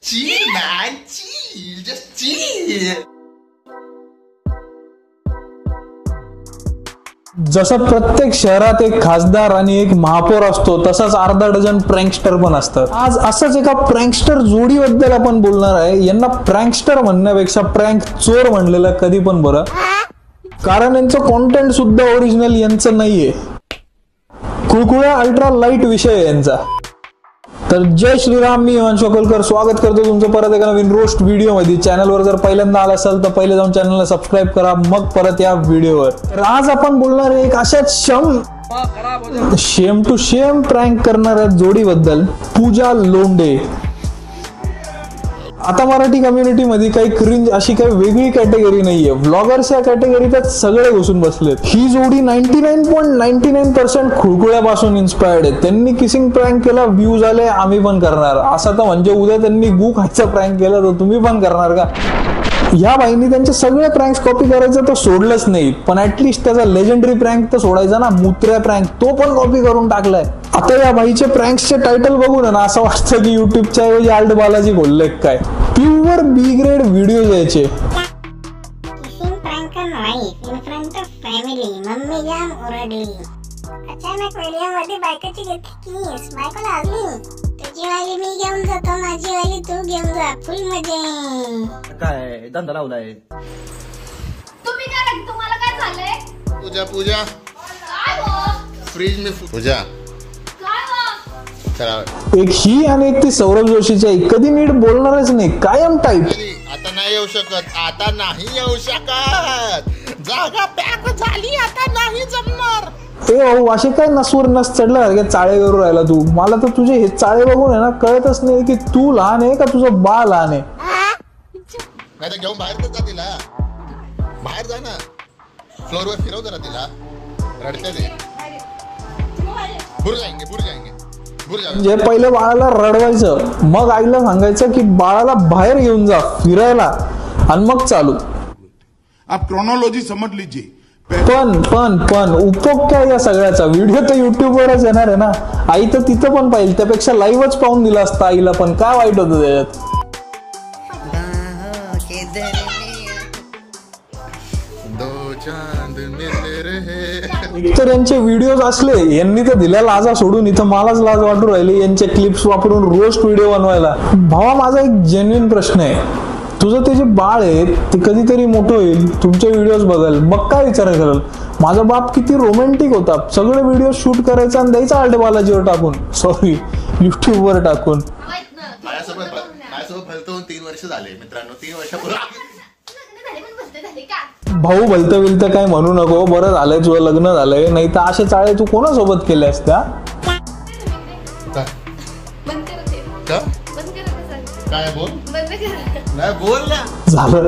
Chill, man. Chill. Just chill. जसं प्रत्येक शहरात एक खासदार आणि एक महापौर असतो, तसाच अर्धा डझन प्रँकस्टर पण असतात. आज असंच एका प्रँकस्टर जोडीबद्दल आपण बोलणार आहे. यांना प्रँकस्टर म्हणण्यापेक्षा प्रँक चोर म्हणलेलं कधी पण बरं, कारण यांचं कॉन्टेंट सुद्धा ओरिजिनल यांचं नाहीये. कुळकुळ्या अल्ट्रा लाईट विषय आहे यांचा. तर जय श्रीराम, मी हिमांशु अकोलकर स्वागत करतो तुमचं परत एका नवीन रोस्ट व्हिडिओ मध्ये. चॅनलवर जर पहिल्यांदा आला असाल तर पहिले जाऊन चॅनलला सबस्क्राईब करा, मग परत या व्हिडिओवर. तर आज आपण बोलणार आहे एक अशाच शेम टू शेम प्रँक करणाऱ्या जोडीबद्दल, पूजा लोंढे. आता मराठी कम्युनिटी मध्ये काही क्रिंज अशी काही वेगळी कॅटेगरी नाहीये. व्लॉगर्स या कॅटेगरीत सगळे घुसून बसलेत. ही जोडी 99.99% खुळखुळ्यापासून इन्स्पायर्ड आहे. त्यांनी किसिंग प्रँक केला, व्ह्यूज आले, आम्ही पण करणार. असं तर म्हणजे उद्या त्यांनी गू खायचा प्रँक केला तर तुम्ही पण करणार का? या बाईंनी त्यांचे सगळे प्रँक्स कॉपी करायचं तर सोडलंच नाही, पण ऍटलिस्ट त्याचा लेजेंडरी प्रँक तर सोडायचा ना, मुत्र्या प्रँक, तो पण कॉपी करून टाकलाय. आता या बाईचे प्रँक्सचे टायटल बघून ना असं वाटतं की युट्यूबच्या ऐवजी आल्ट बालाजी बोलले काय. प्युअर बी ग्रेड व्हिडिओ यायचे. अचानक व्हिडिओमध्ये बायकोची केस बायकोला आली, तुझी वाली मी घेऊन जातो, माझी वाली तू घेऊन जा, फुल मजे. काय धंदा लावलाय तुम्ही? काय तुम्हाला काय झालंय? पूजा पूजा काय हो? फ्रीज में पूजा काय हो? चला. एक ही आणि एक ती सौरभ जोशीची आई, कधी नीट बोलणारच नाही, कायम टाईप. आता नाही येऊ शकत, आता नाही येऊ शकत, जागा पॅक झाली, आता नाही जमणार. ए भाऊ, असे काय नसवर नस चढल्यासारखे चाळे करून राहिला तू. मला तर तुझे हे चाळे बघून आहे ना कळतच नाही की तू लहान आहे का तुझं बा लहान आहे. नाही तर घेऊन बाहेर जा, तिला बाहेर जा ना, फ्लोअरवर फिरव जरा तिला, रडते ते. भूर जाएंगे भूर जाएंगे भूर जाएंगे. जे पहिले बाळाला रडवायचं, मग आईला सांगायचं की बाळाला बाहेर घेऊन जा फिरायला, आणि मग चालू. आप क्रोनोलॉजी समझ लीजिए. पण उपयोग काय या सगळ्याचा? व्हिडिओ तर युट्यूबवरच येणार आहे ना. आई तर तिथं पण पाहिजे, त्यापेक्षा लाईव्हच पाहून दिला असता आईला, पण काय वाईट होतं त्याच्यात? एकतर यांचे व्हिडिओज असले, यांनी तर दिल्या लाजा सोडून इथं मलाच लाज वाटू राहिली यांचे क्लिप्स वापरून रोस्ट व्हिडिओ बनवायला. भावा, माझा एक जेन्युइन प्रश्न आहे. तुझं ते जे बाळ आहे ते कधीतरी मोठं होईल, तुमचे व्हिडिओज बघल, मग काय विचार करेल, माझा बाप किती रोमॅन्टिक होता, सगळे व्हिडिओ शूट करायचा आणि द्यायचा आल्ट बालाजीवर टाकून, सॉरी युट्यूबवर टाकून. माझ्यासोबत भलतं 3 वर्ष झाले मित्रांनो, 3 वर्षापूर्वी. भाऊ, भलतं विलतं काय म्हणू नको, बरं झालंय तुझं लग्न झालंय, नाही तर असे चाळे तू कोणासोबत केले असत्या? काय बोल नाही बोल ना झालं.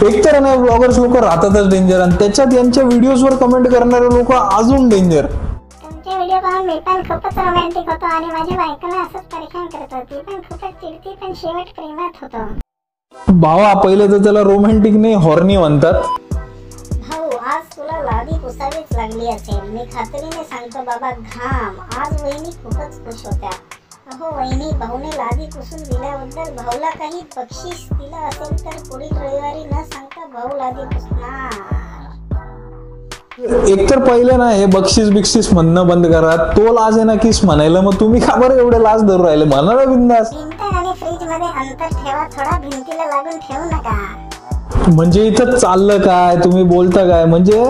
एकतर ना ब्लॉगर्स लोक राहतातच डेंजर, आणि त्याच्यात यांच्या व्हिडिओजवर कमेंट करणारे लोक अजून डेंजर. तुमचे व्हिडिओ पाहून मी पण खूपच रोमॅन्टिक होतो आणि माझ्या बायकोला असंच परेशान करत होती, पण खूपच चिडती, पण शेवट प्रेमात होतो. भावा, पहिले तर त्याला रोमॅन्टिक नाही, हॉर्नी म्हणतात. भाऊ, आज तुला लादी पुसावीच लागली असेल, मी खात्रीने सांगतो बाबा, घाम. आज वहिनी खूपच खुश होत्या. अहो वहिनी, भाऊने लादी पुसून दिल्याबद्दल भाऊला काही बक्षीस दिलं असेल तर पुढील रविवारी न सांगता भाऊ लादी पुसणार. एकतर पहिले ना हे बक्षीस बिक्षीस म्हणणं बंद करा. तो लाज आहे ना किस म्हणायला, मग तुम्ही का बरं एवढे लाज धरू राहिले? म्हणा ना बिंदास. भिंत आणि फ्रीज मध्ये अंतर ठेवा, थोडा भिंतीला लागून ठेवू नका. म्हणजे इथं चाललं काय, तुम्ही बोलता काय? म्हणजे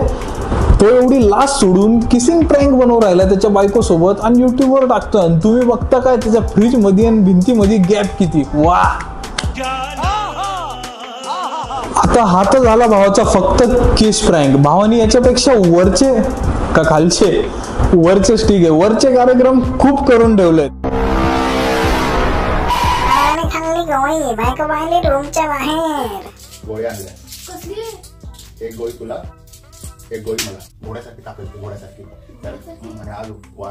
तो एवढी लाज सोडून किसिंग प्रँक बनवून राहिला त्याच्या बायको सोबत आणि युट्यूबवर टाकतो, आणि तुम्ही बघता काय त्याच्या फ्रीज मध्ये आणि भिंतीमध्ये गॅप किती. वा, आता हा तर झाला भावाचा फक्त केस प्रँक. भावानी याच्यापेक्षा वरचे का खालचे, वरचेच ठीक आहे, वरचे कार्यक्रम खूप करून ठेवलेत. गोळी बायको पाहिली रूमच्या बाहेर. गोळी आणल्या, एक गोळी तुला, एक गोळी मला, घोड्यासारखी टाकायची, घोड्यासारखी.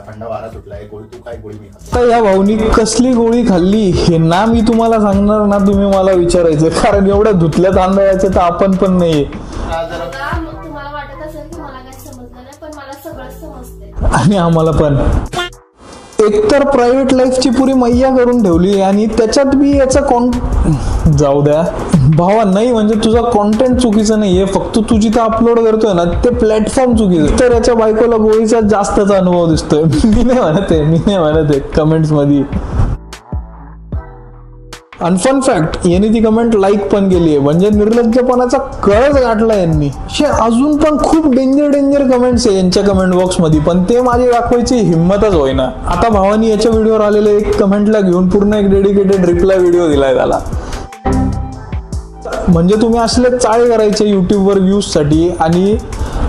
थंडा वारा सुटला, एक गोळी तू, काय गोळी मी खातो. या भाऊनी कसली गोळी खाल्ली हे ना मी तुम्हाला सांगणार ना तुम्ही मला विचारायचं, कारण एवढ्या धुतल्या तांदळाचे तर आपण पण नाहीये. तुम्हाला वाटत असेल की मला काय समजलं नाही, पण मला सगळं समजते. आणि आम्हाला पण. एकतर प्रायव्हेट लाईफची पुरी मैया करून ठेवली आणि त्याच्यात बी याचा जाऊ द्या भावा, नाही म्हणजे तुझा कॉन्टेंट चुकीचं नाहीये, फक्त तू जिथं अपलोड करतोय ना ते प्लॅटफॉर्म चुकीचं. तर याच्या बायकोला गोळीचा जास्तचा अनुभव दिसतोय. मी नाही म्हणत आहे कमेंट्स मध्ये. आणि फन फॅक्ट, यांनी ती कमेंट लाईक पण केली आहे, म्हणजे निर्लज्जपणाचा कळच गाठला यांनी. अजून पण खूप डेंजर कमेंट्स आहे यांच्या कमेंट बॉक्स मध्ये, पण ते माझी दाखवायची हिंमतच होईना. आता भावानी याच्या व्हिडिओवर आलेल्या एक कमेंटला घेऊन पूर्ण एक डेडिकेटेड रिप्लाय व्हिडिओ दिलाय त्याला. म्हणजे तुम्ही असले चाळे करायचे युट्यूबवर व्ह्यूज साठी आणि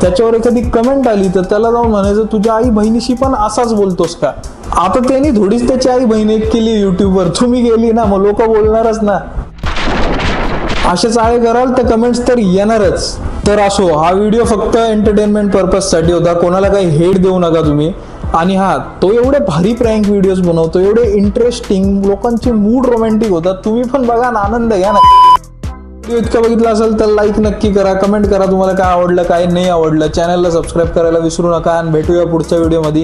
त्याच्यावर एखादी कमेंट आली तर त्याला जाऊन म्हणायचं तुझ्या आई बहिणीशी पण असाच बोलतोस का. आता त्यांनी थोडीच त्याची आई बहीण एक केली युट्यूबवर, तुम्ही गेली ना मग लोक बोलणारच ना. असे चाळे कराल तर कमेंट्स तर येणारच. तर असो, हा व्हिडिओ फक्त एंटरटेनमेंट पर्पज साठी होता, कोणाला काही हेट देऊ नका तुम्ही. आणि हा तो एवढे भारी प्रँक व्हिडिओज बनवतो, एवढे इंटरेस्टिंग, लोकांचे मूड रोमॅन्टिक होतात, तुम्ही पण बघा ना, आनंद घ्या ना. व्हिडिओ इतका बघितला असेल तर लाईक नक्की करा, कमेंट करा तुम्हाला काय आवडलं काय नाही आवडलं, चॅनलला सबस्क्राईब करायला विसरू नका आणि भेटूया पुढच्या व्हिडिओमध्ये.